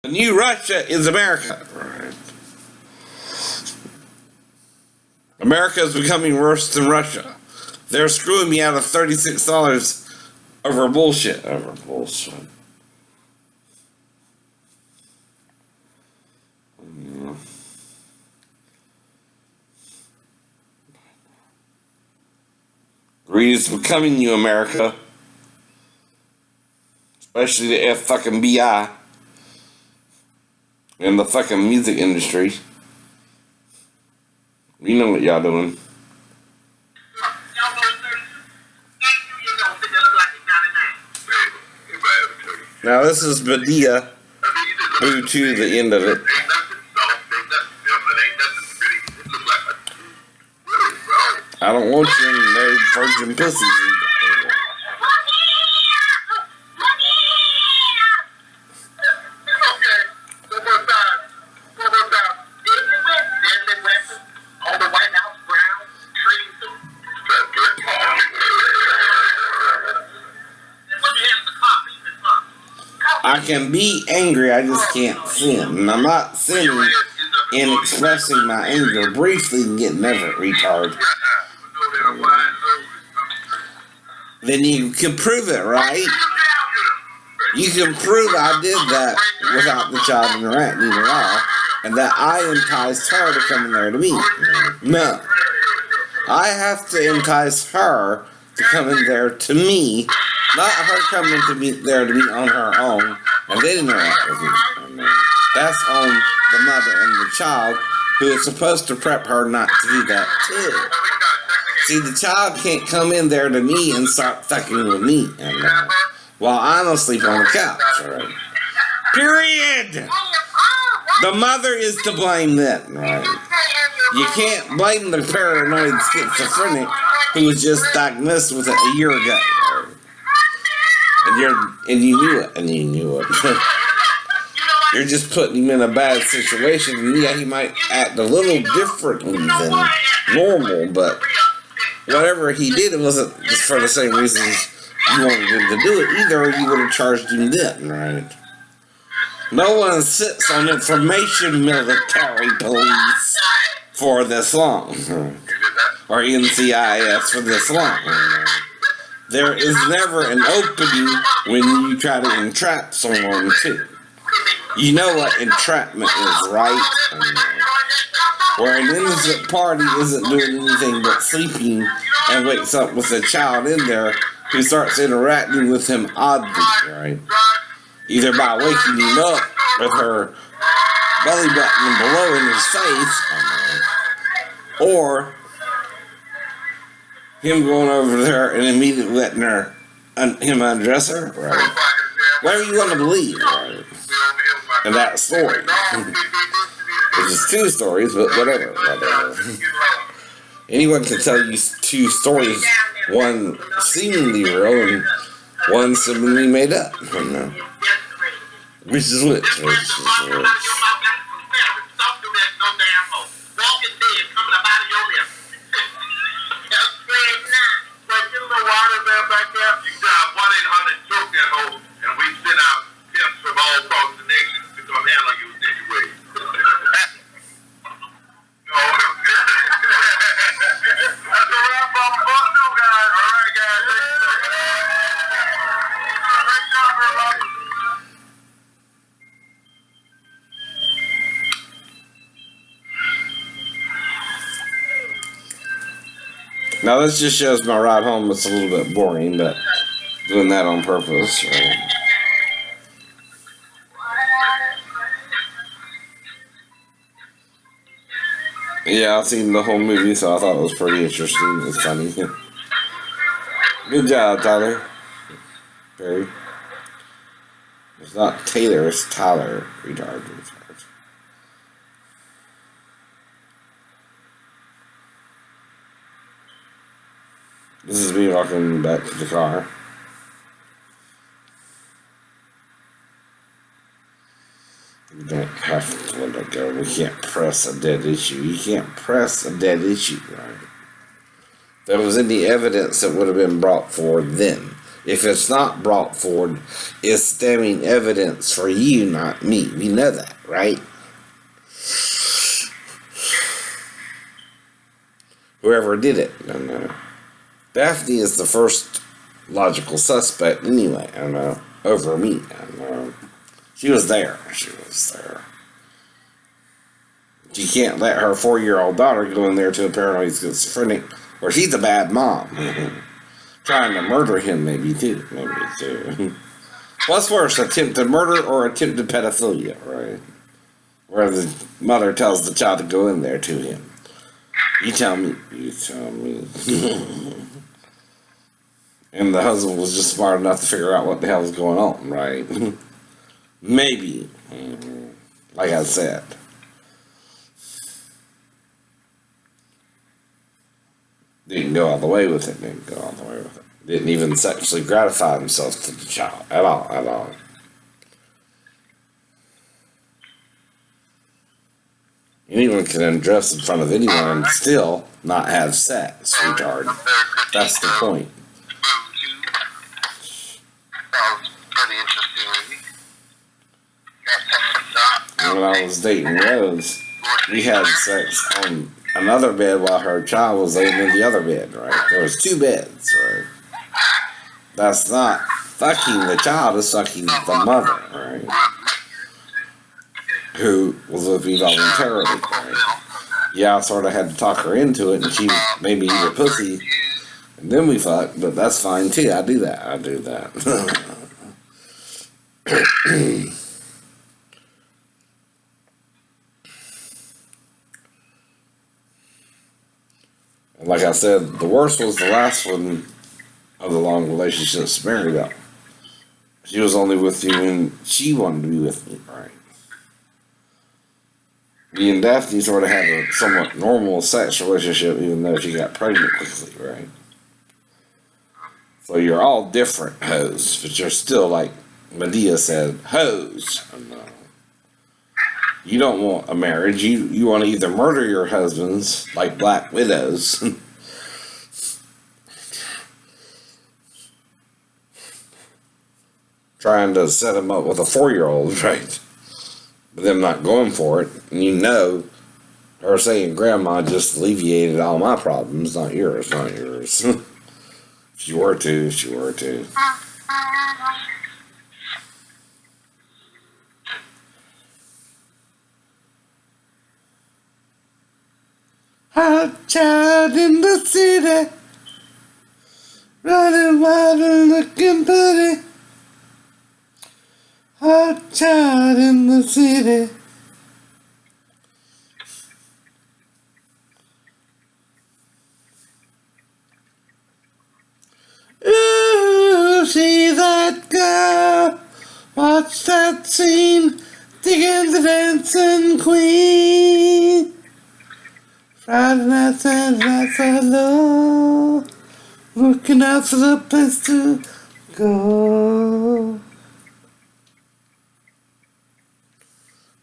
The new Russia is America. Right. America is becoming worse than Russia. They're screwing me out of $36 over bullshit. Over bullshit. Greed is becoming you, America. Especially the fucking BI. And the fucking music industry. You know what y'all doing. Now this is Badia. Boo to the end of it. I don't want you in no virgin pussies either. I can be angry, I just can't sin. And I'm not sinning in expressing my anger briefly and getting over it, retard. Then you can prove it, right? You can prove I did that without the child interacting at all, and that I enticed her to come in there to me. No. I have to entice her to come in there to me, not her coming to me there to me on her own, and then interact with me. That's on the mother and the child, who is supposed to prep her not to do that too. See, the child can't come in there to me and start fucking with me while I'm asleep on the couch. Right? Period. The mother is to blame then, right? You can't blame the paranoid schizophrenic who was just diagnosed with it a year ago. Right? And you knew it. You're just putting him in a bad situation, and yeah, he might act a little differently than normal, but whatever he did, it wasn't just for the same reasons you wanted him to do it either, or you would have charged him then, right? No one sits on information military police for this long, or NCIS for this long. There is never an opening when you try to entrap someone too. You know what entrapment is, right? Where an innocent party isn't doing anything but sleeping and wakes up with a child in there who starts interacting with him oddly, right? Either by waking him up with her belly button below in his face, or him going over there and immediately letting him undress her, right? Whatever you want to believe, right? In that story. Which is two stories, but whatever. Anyone can tell you two stories, one seemingly real and one seemingly made up. Which is which? Now this just shows my ride home. It's a little bit boring, but doing that on purpose. Right? Yeah, I've seen the whole movie, so I thought it was pretty interesting. It's funny. Good job, Tyler. Perry. It's not Taylor, it's Tyler. Retard. This is me walking back to the car. We don't have to let it go. We can't press a dead issue. You can't press a dead issue, right? If there was any evidence that would have been brought forward then. If it's not brought forward, it's damning evidence for you, not me. We know that, right? Whoever did it. I don't know. Daphne is the first logical suspect anyway. I don't know. Over me. I don't know. She was there. She was there. She can't let her 4-year-old daughter go in there to a paranoid schizophrenic, or she's a bad mom. Trying to murder him, maybe too. Maybe too. What's worse, attempted murder or attempted pedophilia, right? Where the mother tells the child to go in there to him. You tell me. You tell me. And the husband was just smart enough to figure out what the hell was going on, right? Maybe. Like I said. Didn't go all the way with it. Didn't go all the way with it. Didn't even sexually gratify himself to the child. At all. At all. Anyone can undress in front of anyone and still not have sex, retard. That's the point. When I was dating Rose, we had sex on another bed while her child was laying in the other bed, right? There was 2 beds, right? That's not fucking the child, it's fucking the mother, right? Who was with me voluntarily, right? Yeah, I sort of had to talk her into it, and she made me eat her pussy, and then we fucked, but that's fine too. I do that. I do that. And like I said, the worst was the last one of the long relationships married up. She was only with me when she wanted to be with me, right? Me and Daphne sort of had a somewhat normal sex relationship, even though she got pregnant quickly, right? So you're all different hoes, but you're still, like Medea said, hoes. You don't want a marriage. You want to either murder your husbands, like black widows, trying to set them up with a 4-year-old, right? But them not going for it. And you know, her saying, Grandma just alleviated all my problems, not yours, not yours. She were to, she were to. Hot child in the city, running wild and looking pretty. Hot child in the city. Ooh, see that girl, watch that scene, digging the dancing queen. Friday nights and nights alone, looking out for the place to go.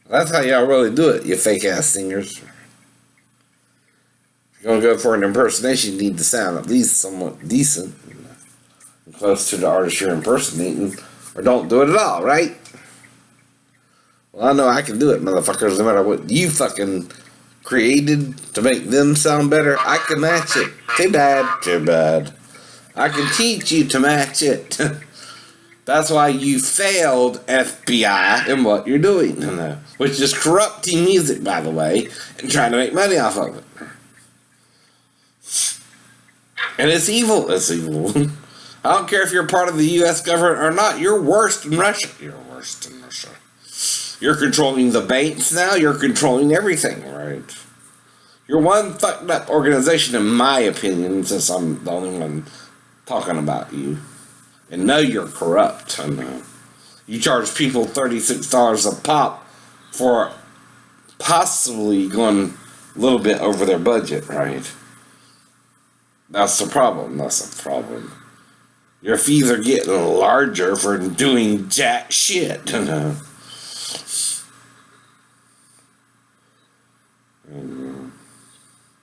That's how y'all really do it, you fake ass singers. If you're gonna go for an impersonation, you need to sound at least somewhat decent, close to the artist you're impersonating, or don't do it at all, right? Well, I know I can do it, motherfuckers, no matter what you fucking created to make them sound better. I can match it. Too bad, too bad. I can teach you to match it. That's why you failed, FBI, in what you're doing, which is corrupting music, by the way, and trying to make money off of it. And it's evil. It's evil. I don't care if you're part of the U.S. government or not. You're worse than Russia. You're worse than Russia. You're controlling the banks now. You're controlling everything, right? You're one fucked up organization, in my opinion, since I'm the only one talking about you. And know you're corrupt. I know. You charge people $36 a pop for possibly going a little bit over their budget, right? That's the problem. That's the problem. Your fees are getting larger for doing jack shit. You know?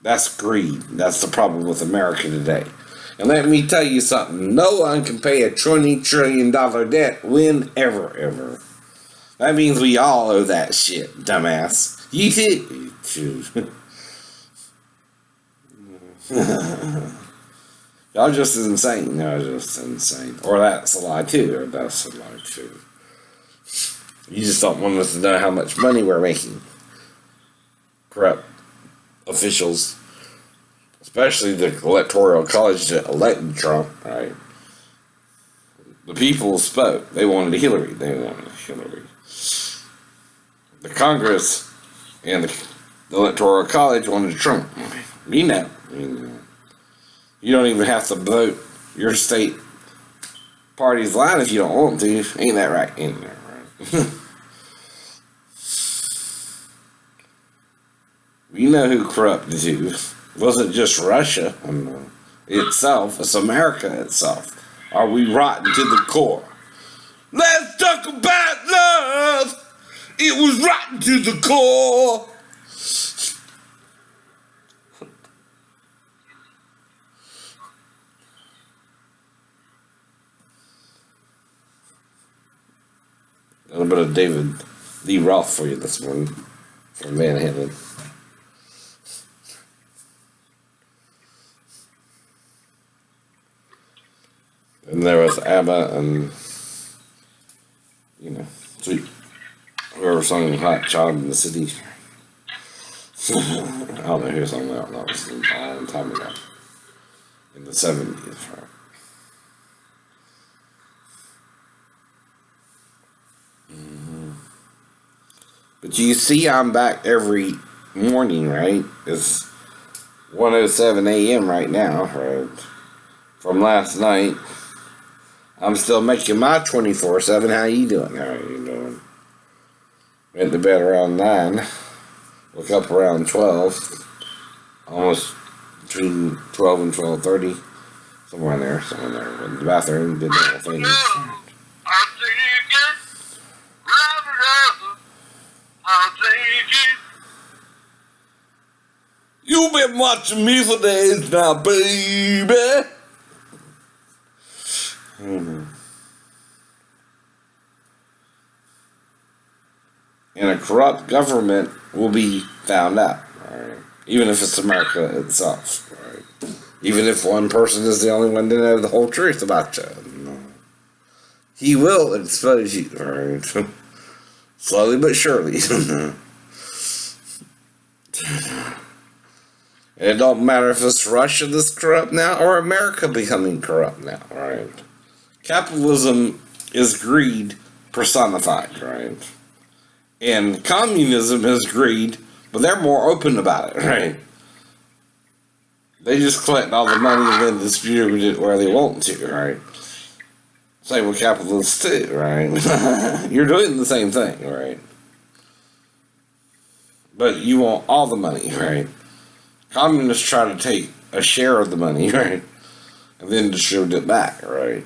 That's greed. That's the problem with America today. And let me tell you something. No one can pay a $20 trillion debt whenever, ever. That means we all owe that shit, dumbass. You too. Y'all just insane. Y'all just insane. Or that's a lie too. Or that's a lie too. You just don't want us to know how much money we're making. Corrupt officials. Especially the Electoral College that elected Trump, right? The people spoke. They wanted Hillary. The Congress and the Electoral College wanted Trump. You know. You don't even have to vote your state party's line if you don't want to. Ain't that right? Ain't that right? You know who corrupted who. It wasn't just Russia itself, it's America itself. Are we rotten to the core? Let's talk about love! It was rotten to the core! A little bit of David Lee Roth for you this morning from Van Halen. And there was ABBA and, sweet, whoever sung Hot Child in the City. I don't know who sung that. That was a long time ago. In the 70s, right? But you see I'm back every morning, right? It's 1:07 a.m. right now, right? From last night. I'm still making my 24/7. How you doing? How you doing? Went to bed around 9. Woke up around 12. Almost between 12 and 12:30. Somewhere in there. Went to the bathroom, did little things. You've been watching me for days now, baby. And a corrupt government will be found out, right? Even if it's America itself, right? Even if one person is the only one to know the whole truth about you. He will expose you, right? Slowly but surely. It don't matter if it's Russia that's corrupt now or America becoming corrupt now, right? Capitalism is greed personified, right? And communism is greed, but they're more open about it, right? They just collect all the money and then distribute it where they want to, right? Same with capitalists too, right? You're doing the same thing, right? But you want all the money, right? Communists try to take a share of the money, right? And then distribute it back, right?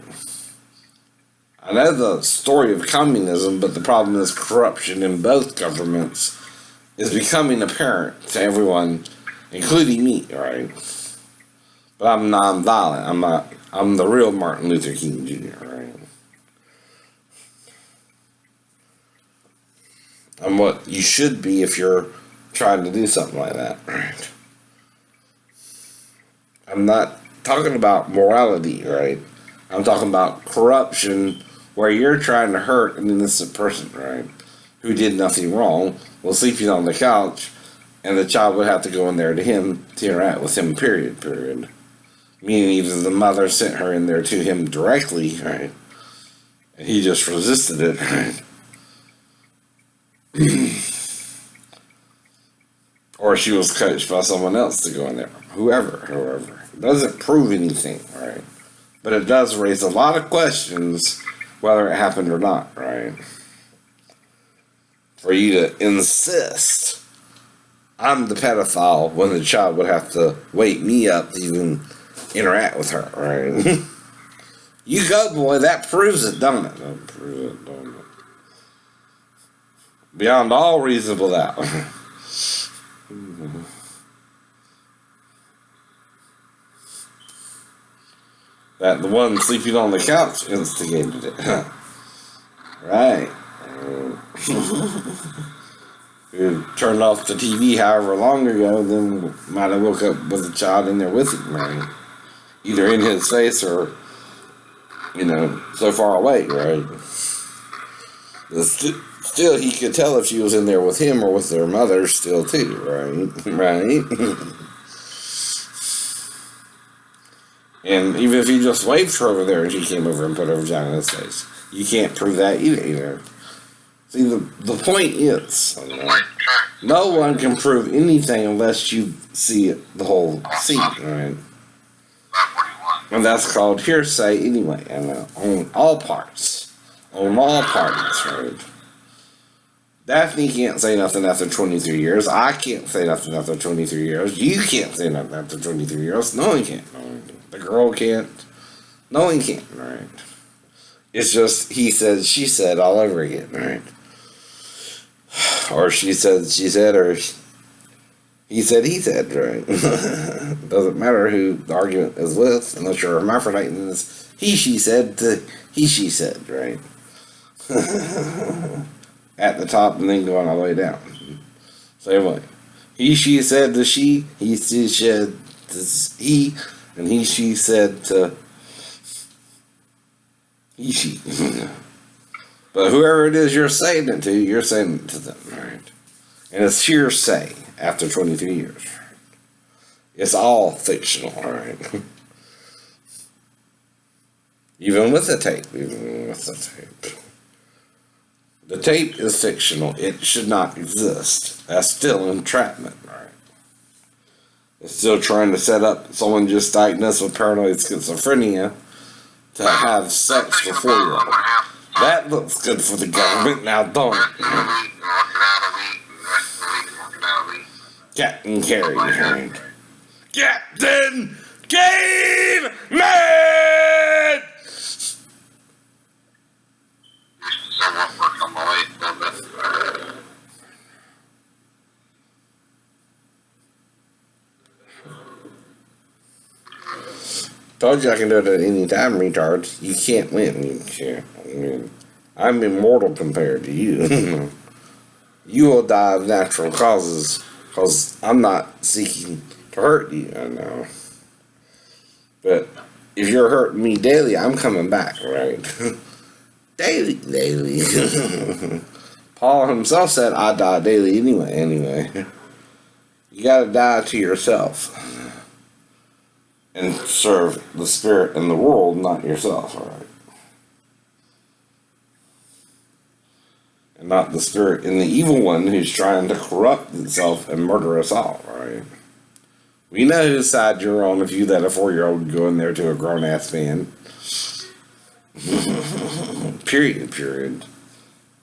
I know the story of communism, but the problem is corruption in both governments is becoming apparent to everyone, including me, right? But I'm non-violent. I'm the real Martin Luther King Jr., right? I'm what you should be if you're trying to do something like that, right? I'm not talking about morality, right? I'm talking about corruption where you're trying to hurt an innocent person, right? Who did nothing wrong, was sleeping on the couch, and the child would have to go in there to him to interact with him, period. Meaning either the mother sent her in there to him directly, right? And he just resisted it, right? Or she was coached by someone else to go in there. Whoever. It doesn't prove anything, right? But it does raise a lot of questions whether it happened or not, right? For you to insist I'm the pedophile when the child would have to wake me up to even interact with her, right? You go, boy, that proves it, don't it? That proves it, don't it? Beyond all reasonable doubt. that the one sleeping on the couch instigated it. Right. Who turned off the TV however long ago, then might have woke up with a child in there with him, right? Either in his face or, so far away, right? Still, he could tell if she was in there with him or with their mother still too, right? Right? And even if he just waved her over there and she came over and put her vagina in his face, you can't prove that either. See, the point is, no one can prove anything unless you see the whole scene, right? And that's called hearsay anyway, and on all parts. On all parties, right? Daphne can't say nothing after 23 years. I can't say nothing after 23 years. You can't say nothing after 23 years. No one can. The girl can't. No one can, right? It's just he said, she said all over again, right? Or she said, or he said, right? Doesn't matter who the argument is with, unless you're a hermaphrodite, and it's he, she said to he, she said, right? At the top and then going all the way down. Same way. He, she said to she, he, she said to he, and he, she said to he, she. But whoever it is you're saying it to, you're saying it to them, right? And it's hearsay after 23 years. It's all fictional, right? Even with the tape, The tape is fictional. It should not exist. That's still entrapment, right? It's still trying to set up someone just diagnosed with paranoid schizophrenia to have sex before you. That looks good for the government, now don't it? Captain Caveman. Captain Caveman! Told you I can do it at any time, retards. You can't win. You can't. I'm immortal compared to you. You will die of natural causes, because I'm not seeking to hurt you, I know. But if you're hurting me daily, I'm coming back, right? Daily. Paul himself said, I die daily anyway. You gotta die to yourself. And serve the spirit in the world, not yourself, all right? And not the spirit in the evil one who's trying to corrupt itself and murder us all, right? We know whose side you're on if you let a 4-year-old go in there to a grown-ass man. Period.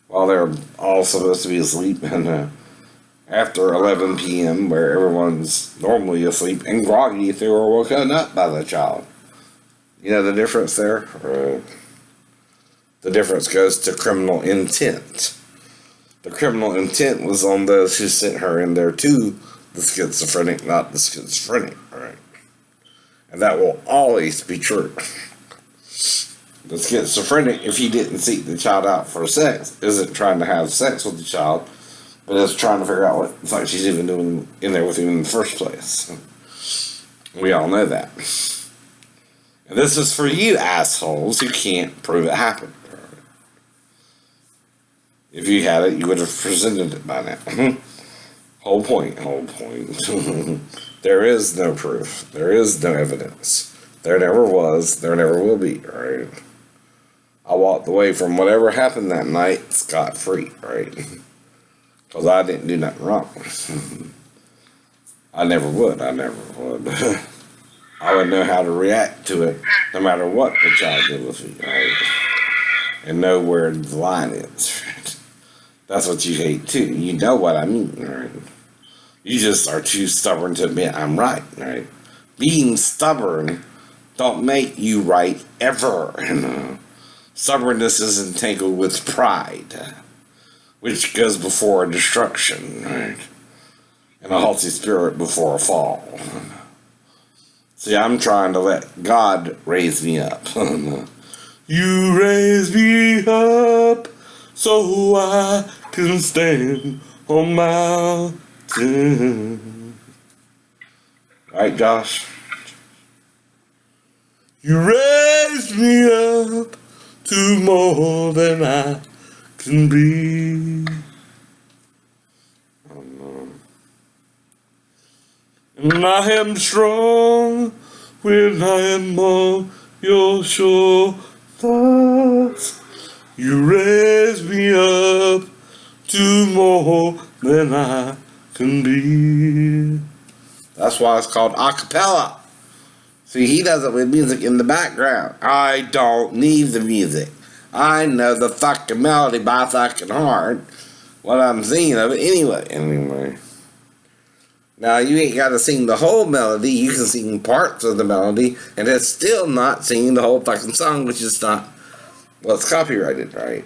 While they're all supposed to be asleep and after 11 p.m. where everyone's normally asleep and groggy if they were woken up by the child. You know the difference there? The difference goes to criminal intent. The criminal intent was on those who sent her in there to the schizophrenic, not the schizophrenic, right? And that will always be true. The schizophrenic, if he didn't seek the child out for sex, isn't trying to have sex with the child, but is trying to figure out what the fuck she's even doing in there with him in the first place. We all know that. And this is for you assholes who can't prove it happened. If you had it, you would have presented it by now. Whole point. There is no proof. There is no evidence. There never was. There never will be, right? I walked away from whatever happened that night scot-free, right? Because I didn't do nothing wrong. I never would. I would know how to react to it no matter what the child did with me, right? And know where the line is, right? That's what you hate too. You know what I mean, right? You just are too stubborn to admit I'm right, right? Being stubborn don't make you right ever. Stubbornness is entangled with pride, which goes before destruction, right? And a haughty spirit before a fall. See, I'm trying to let God raise me up. You raise me up so I can stand on mountain. Right, Josh? You raise me up to more than I can be. And I am strong when I am on your shoulders. You raise me up to more than I can be. That's why it's called a cappella. See, he does it with music in the background. I don't need the music. I know the fucking melody by fucking heart. What I'm singing of it anyway. Now, you ain't got to sing the whole melody. You can sing parts of the melody, and it's still not singing the whole fucking song, which is not, well, it's copyrighted, right?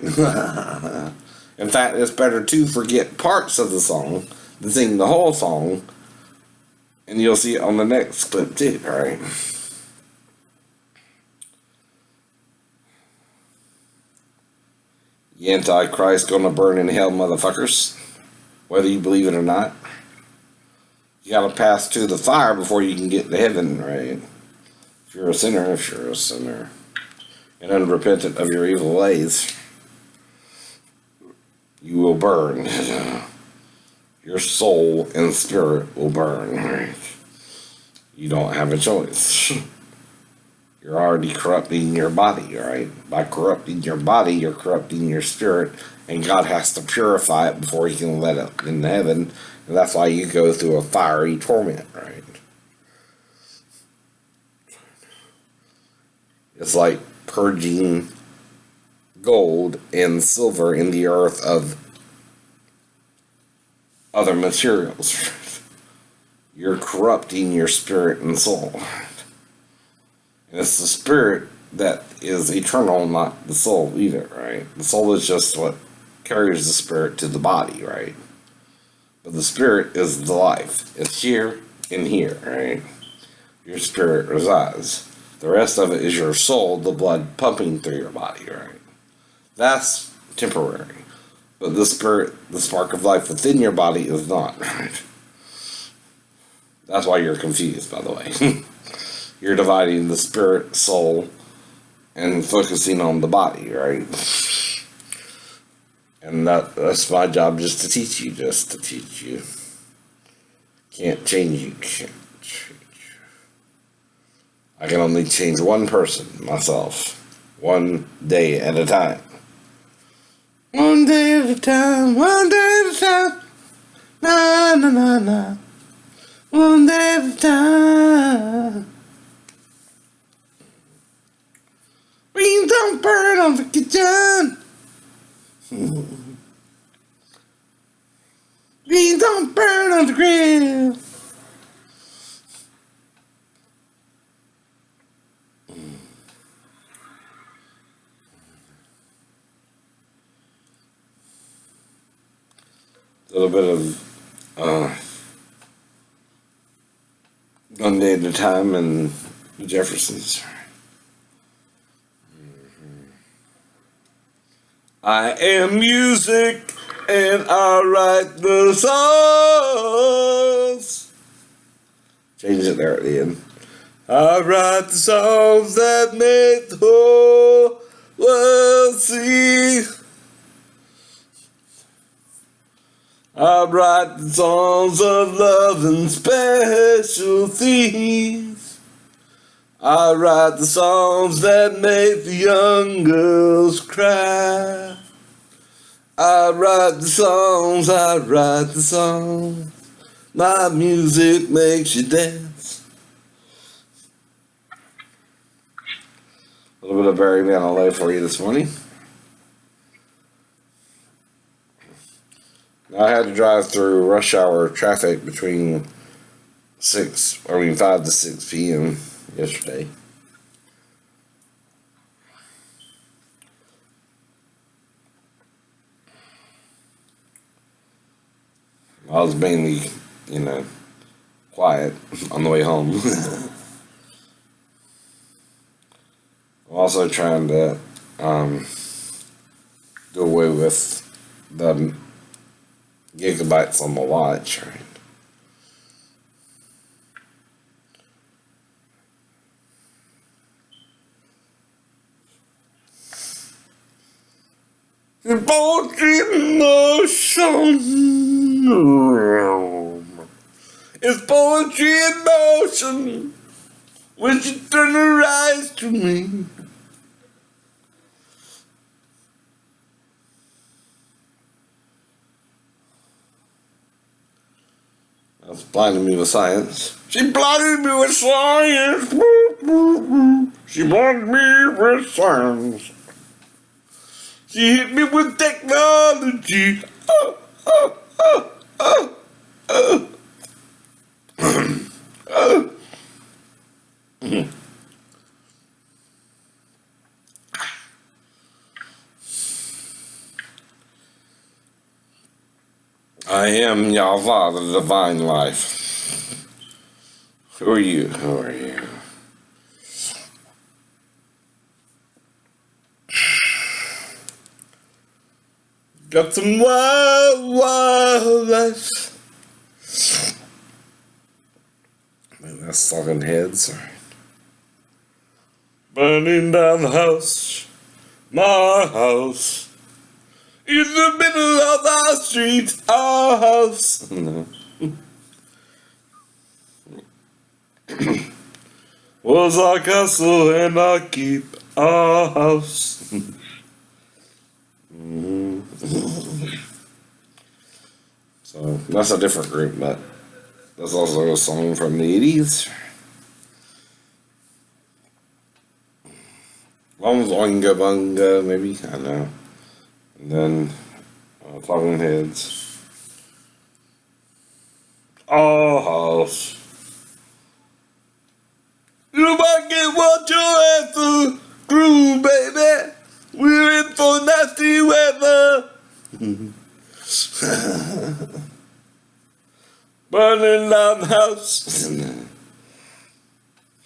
In fact, it's better to forget parts of the song than sing the whole song, and you'll see it on the next clip too, right? The Antichrist gonna burn in hell, motherfuckers. Whether you believe it or not. You gotta pass through the fire before you can get to heaven, right? If you're a sinner, and unrepentant of your evil ways, you will burn. Your soul and spirit will burn, right? You don't have a choice. You're already corrupting your body, right? By corrupting your body, you're corrupting your spirit, and God has to purify it before he can let it in heaven. And that's why you go through a fiery torment, right? It's like purging gold and silver in the earth of other materials. You're corrupting your spirit and soul. And it's the spirit that is eternal, not the soul either, right? The soul is just what carries the spirit to the body, right? But the spirit is the life. It's here and here, right? Your spirit resides. The rest of it is your soul, the blood pumping through your body, right? That's temporary. But the spirit, the spark of life within your body is not, right? That's why you're confused, by the way. You're dividing the spirit, soul, and focusing on the body, right? And that's my job, just to teach you. Can't change you, I can only change one person, myself. One day at a time. One day at a time, one day at a time. Na na na na. One day at a time. Beans don't burn on the kitchen. Beans don't burn on the grill. A little bit of One Day at a Time and the Jeffersons. I am music and I write the songs. Change it there at the end. I write the songs that make the whole world see. I write the songs of love and special themes. I write the songs that make the young girls cry. I write the songs, My music makes you dance. A little bit of Barry Manilow for you this morning. I had to drive through rush hour traffic between 5 to 6 p.m. yesterday. I was mainly, quiet on the way home. also trying to do away with the gigabytes on my watch, right? The poetry in motion. It's poetry in motion. When she turn her eyes to me. That's blinding me with science. She blinded me with science. She blinded me with science. She hit me with technology. Oh, oh, oh, oh, oh. Oh. I am Yahweh, the divine life. Who are you? Who are you? Got some wild, wild life. Man, that's talking heads. Right. Burning down the house, my house. In the middle of the street, our house. No. Was our castle and our keep, our house. So that's a different group, but that's also a song from the 80s. One was Oinga Bunga, maybe, I don't know. And then Talking Heads. Our house. You might get what you have to crew, baby. We're in for nasty weather. Burning down the house.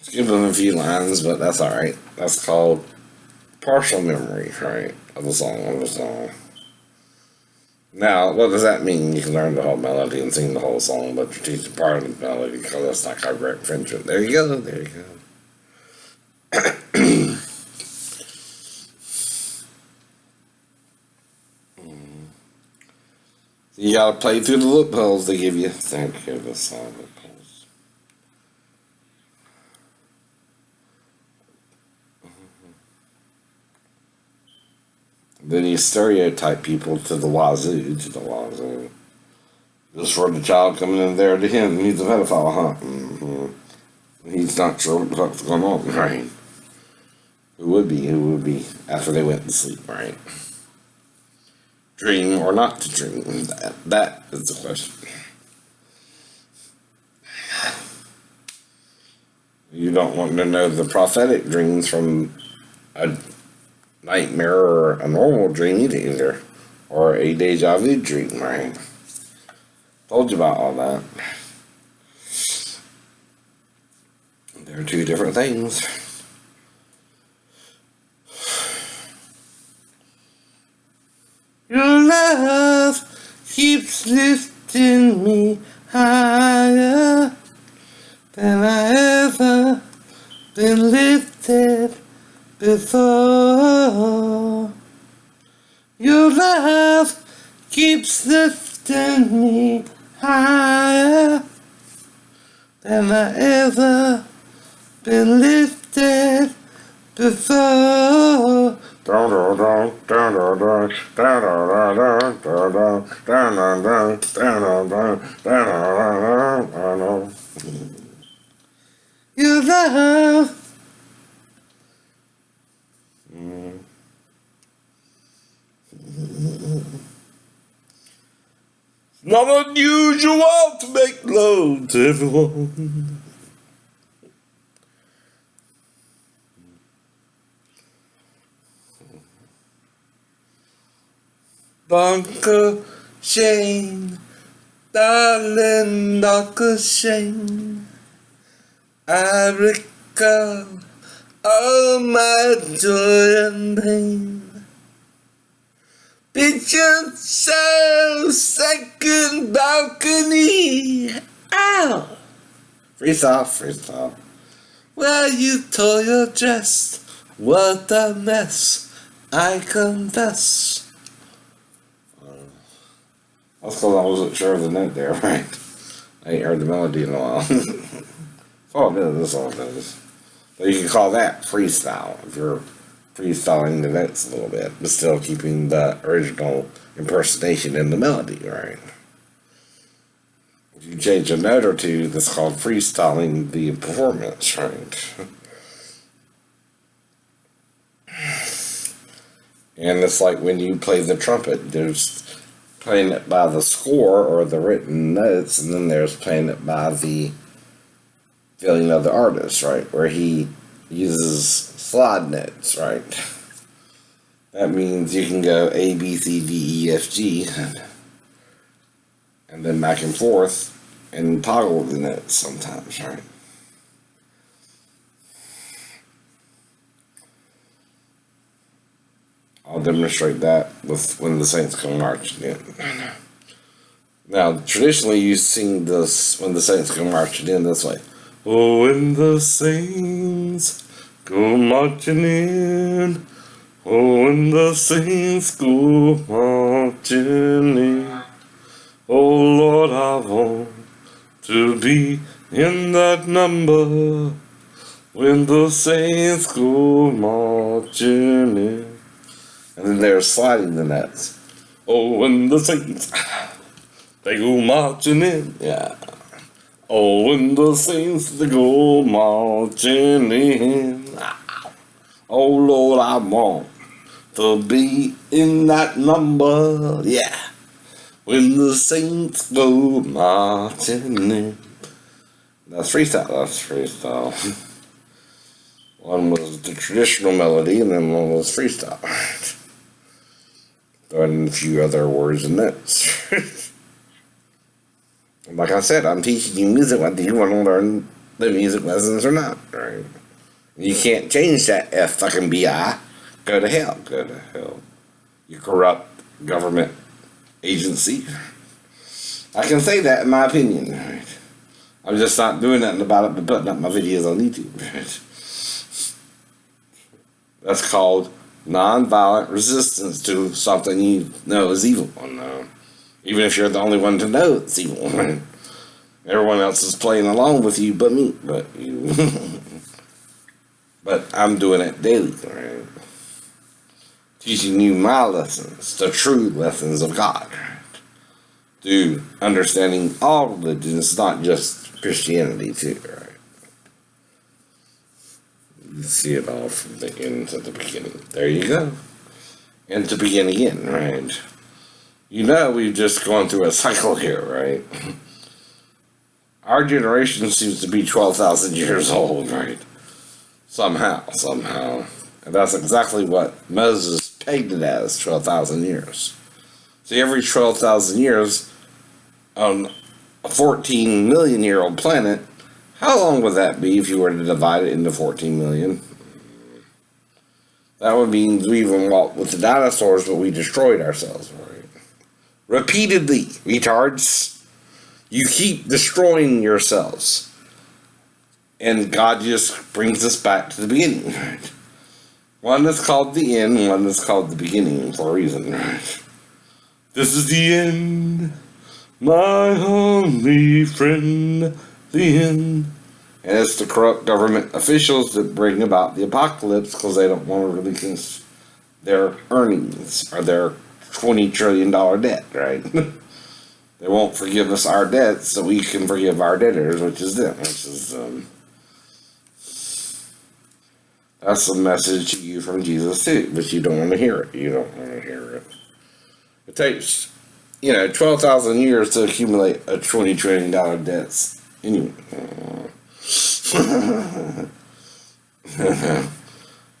Skip them a few lines, but that's alright. That's called partial memory, right? Of the song. Now, what does that mean? You can learn the whole melody and sing the whole song, but you're teaching part of the melody because that's not copyright infringement. There you go. You gotta play through the loopholes they give you. Thank you, the song loopholes. Then you stereotype people to the wazoo. Just for the child coming in there to him, he's a pedophile, huh? Mm-hmm. He's not sure what's going on, right? Who would be after they went to sleep, right? Dream or not to dream? That is the question. You don't want to know the prophetic dreams from a nightmare or a normal dream either. Or a deja vu dream, right? Told you about all that. They're two different things. Your love keeps lifting me higher than I ever been lifted before. Your love keeps lifting me higher than I ever been lifted before. Your love. Not unusual to make love to everyone. Bunker Shane, darling Bunker Shane, I recall all my joy and pain. Picture so second balcony. Ow! Freestyle. Well, you tore your dress. What a mess, I confess. That's because I wasn't sure of the note there, right? I ain't heard the melody in a while. That's all it is, that's all it is. So you can call that freestyle if you're freestyling the notes a little bit, but still keeping the original impersonation in the melody, right? If you change a note or two, that's called freestyling the performance, right? And it's like when you play the trumpet, there's playing it by the score or the written notes, and then there's playing it by the feeling of the artist, right? Where he uses slide notes, right? That means you can go A, B, C, D, E, F, G, and then back and forth and toggle the notes sometimes, right? I'll demonstrate that with When the Saints Come Marching In. Now, traditionally you sing this When the Saints Come Marching In this way. Oh, when the saints go marching in. Oh, when the saints go marching in. Oh, Lord, I want to be in that number. When the saints go marching in. And then they're sliding the nets. Oh, when the saints, they go marching in. Yeah. Oh, when the saints, they go marching in. Oh, Lord, I want to be in that number. Yeah. When the saints go marching in. That's freestyle. One was the traditional melody, and then one was freestyle. And a few other words and notes. Like I said, I'm teaching you music. Whether you want to learn the music lessons or not, right? You can't change that F fucking B.I. Go to hell. You corrupt government agency. I can say that in my opinion, right? I'm just not doing nothing about it but putting up my videos on YouTube, right? That's called nonviolent resistance to something you know is evil. Even if you're the only one to know it's evil. Everyone else is playing along with you but me. But you. But I'm doing it daily, right? Teaching you my lessons, the true lessons of God. Right? Through understanding all religions, not just Christianity too, right? You see it all from the end to the beginning. There you go. And to begin again, right? You know we've just gone through a cycle here, right? Our generation seems to be 12,000 years old, right? Somehow. And that's exactly what Moses pegged it as, 12,000 years. See, every 12,000 years on a 14 million year old planet, how long would that be if you were to divide it into 14 million? That would mean we even walked with the dinosaurs, but we destroyed ourselves, right? Repeatedly, retards. You keep destroying yourselves. And God just brings us back to the beginning, right? One is called the end, one is called the beginning for a reason, right? This is the end, my only friend, the end. And it's the corrupt government officials that bring about the apocalypse because they don't want to release their earnings or their $20 trillion debt, right? They won't forgive us our debts so we can forgive our debtors, which is them, that's a message to you from Jesus too, but you don't want to hear it. It takes, 12,000 years to accumulate a $20 trillion debts. Anyway.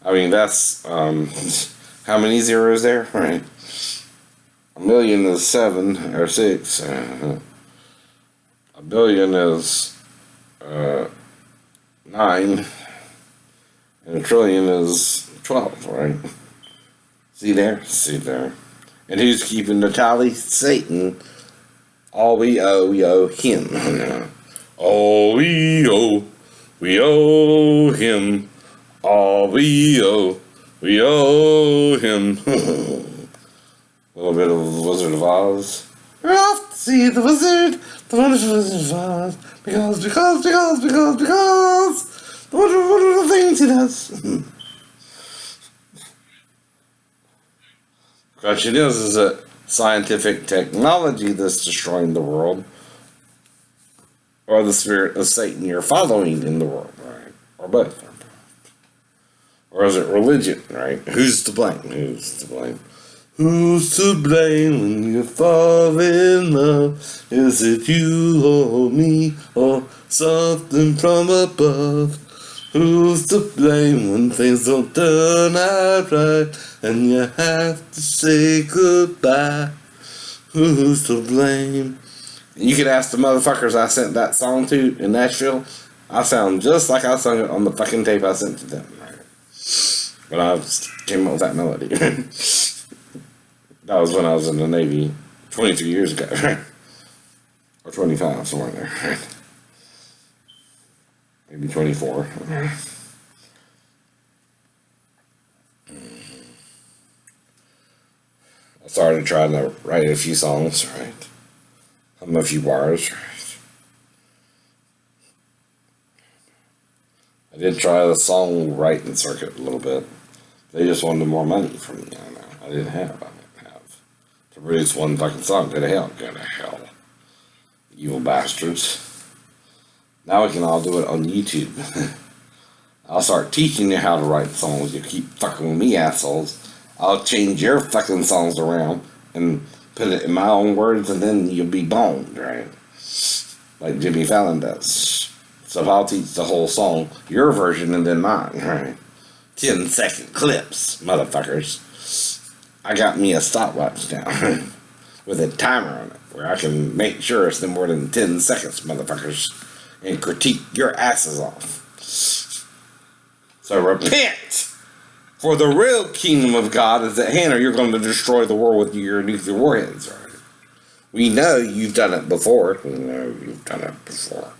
I mean, that's, how many zeros there? Right. 1 million is 7 or 6. 1 billion is 9. And a trillion is 12, right? See there? See there. And who's keeping the tally? Satan. All we owe him. All we owe him. All we owe him. A little bit of the Wizard of Oz. We're off to see the wizard, the wonderful Wizard of Oz, because the wonderful things he does. Question is it scientific technology that's destroying the world, or the spirit of Satan you're following in the world, right? Or both. Or is it religion, right? Who's to blame? Who's to blame? Who's to blame when you fall in love? Is it you or me or something from above? Who's to blame when things don't turn out right and you have to say goodbye? Who's to blame? You could ask the motherfuckers I sent that song to in Nashville. I sound just like I sung it on the fucking tape I sent to them. Right? When I came up with that melody. That was when I was in the Navy 23 years ago, right? Or 25, somewhere in there, right? Maybe 24. I started trying to write a few songs, right? Hum a few bars, right? I did try the song writing circuit a little bit. They just wanted more money from me. I know. I didn't have. To produce one fucking song. Go to hell. Go to hell. Evil bastards. Now we can all do it on YouTube. I'll start teaching you how to write songs. You keep fucking with me, assholes. I'll change your fucking songs around and put it in my own words, and then you'll be boned, right? Like Jimmy Fallon does. So I'll teach the whole song, your version, and then mine, right? 10-second clips, motherfuckers. I got me a stopwatch now with a timer on it where I can make sure it's no more than 10 seconds, motherfuckers, and critique your asses off. So repent, for the real kingdom of God is at hand, or you're going to destroy the world with your nuclear warheads. Right? We know you've done it before. We know you've done it before.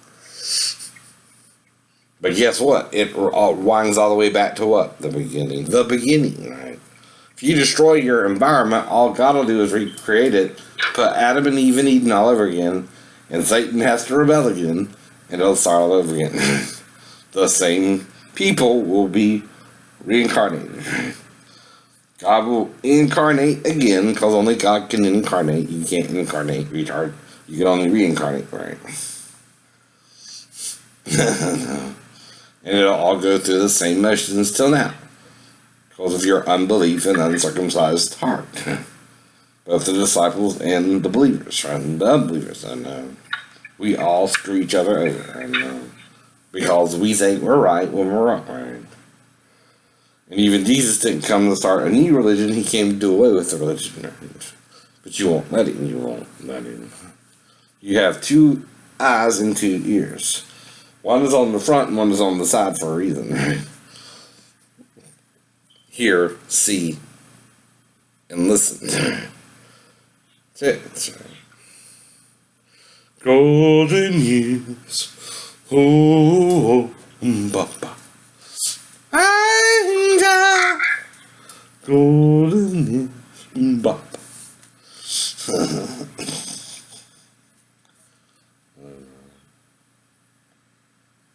But guess what? It winds all the way back to what? The beginning. The beginning, right? If you destroy your environment, all God will do is recreate it, put Adam and Eve in Eden all over again, and Satan has to rebel again, and it'll start all over again. The same people will be reincarnated. God will incarnate again, because only God can incarnate. You can't incarnate, retard. You can only reincarnate, right? And it'll all go through the same motions till now. Because of your unbelief and uncircumcised heart. Both the disciples and the believers, right? And the unbelievers. And we all screw each other over. And, because we think we're right when we're wrong, right? And even Jesus didn't come to start a new religion. He came to do away with the religion. Right? But you won't let him. You won't let him. You have 2 eyes and 2 ears. One is on the front and one is on the side for a reason, right? Hear, see, and listen. That's it. That's right. Golden years. Oh, Papa. Golden years. Papa.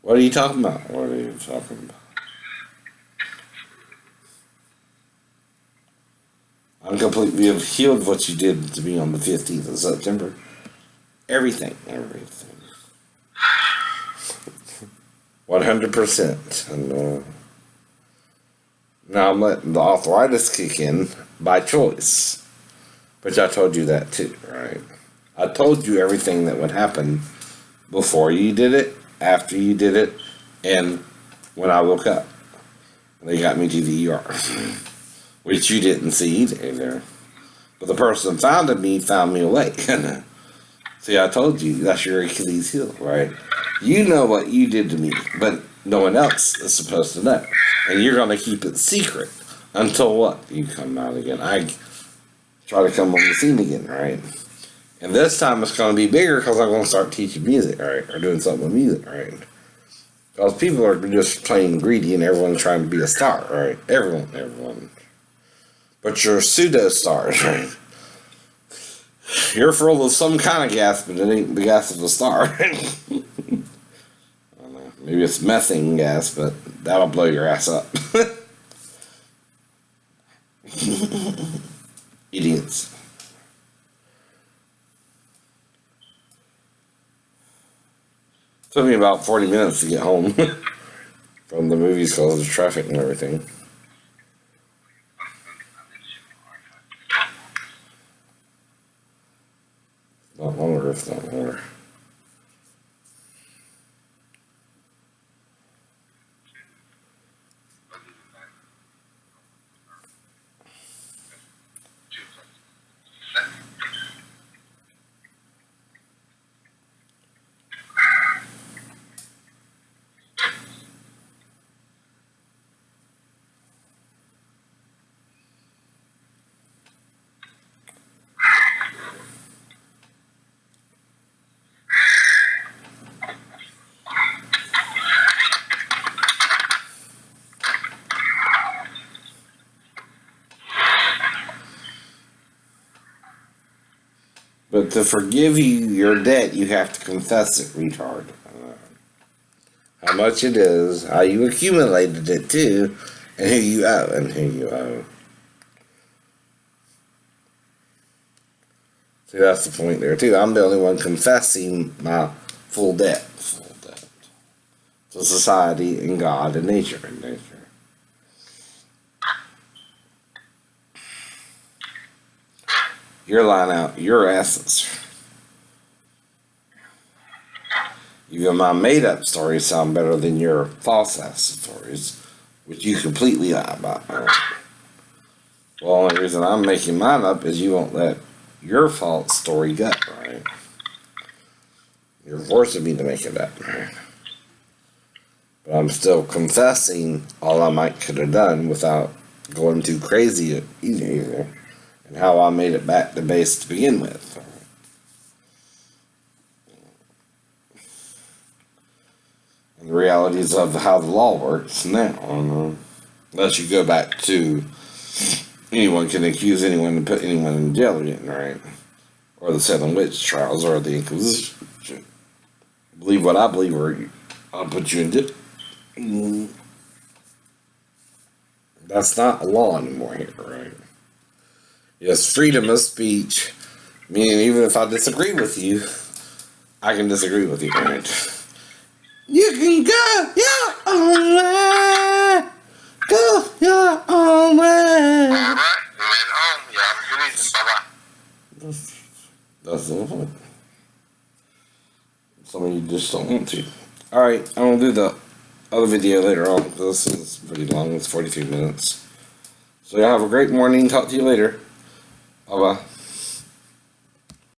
What are you talking about? What are you talking about? I'm completely healed what you did to me on the 15th of September. Everything. 100%. And now I'm letting the arthritis kick in by choice. Which I told you that too, right? I told you everything that would happen before you did it, after you did it, and when I woke up. They got me to the ER. Which you didn't see either. But the person found me awake. See, I told you, that's your Achilles heel, right? You know what you did to me, but no one else is supposed to know. And you're going to keep it secret until what? You come out again. I try to come on the scene again, right? And this time it's going to be bigger because I'm going to start teaching music, right? Or doing something with music, right? Because people are just plain greedy and everyone's trying to be a star, right? Everyone. But you're pseudo stars, right? You're full of some kind of gas, but it ain't the gas of a star. I don't know. Maybe it's methane gas, but that'll blow your ass up. Idiots. Took me about 40 minutes to get home from the movies because of the traffic and everything. Not longer, if not longer. But to forgive you your debt, you have to confess it, retard. How much it is, how you accumulated it too, and who you owe. See, that's the point there too. I'm the only one confessing my full debt. To society and God and nature You're lying out your essence. Even my made-up stories sound better than your false-ass stories, which you completely lie about. Well, the only reason I'm making mine up is you won't let your false story go, right? You're forcing me to make it up, right? But I'm still confessing all I might could have done without going too crazy either. And how I made it back to base to begin with. And the realities of how the law works now. Unless you go back to anyone can accuse anyone and put anyone in jail again, right? Or the Salem witch trials or the Inquisition. Believe what I believe or I'll put you in jail. That's not a law anymore here, right? Yes, freedom of speech. Meaning, even if I disagree with you, I can disagree with you, right? You can go your own way. Go your own way. Alright, we went home. You have a good evening. Bye-bye. That's the point. Some of you just don't want to. Alright, I'm going to do the other video later on. This is pretty long. It's 43 minutes. So, y'all have a great morning. Talk to you later. Bye-bye.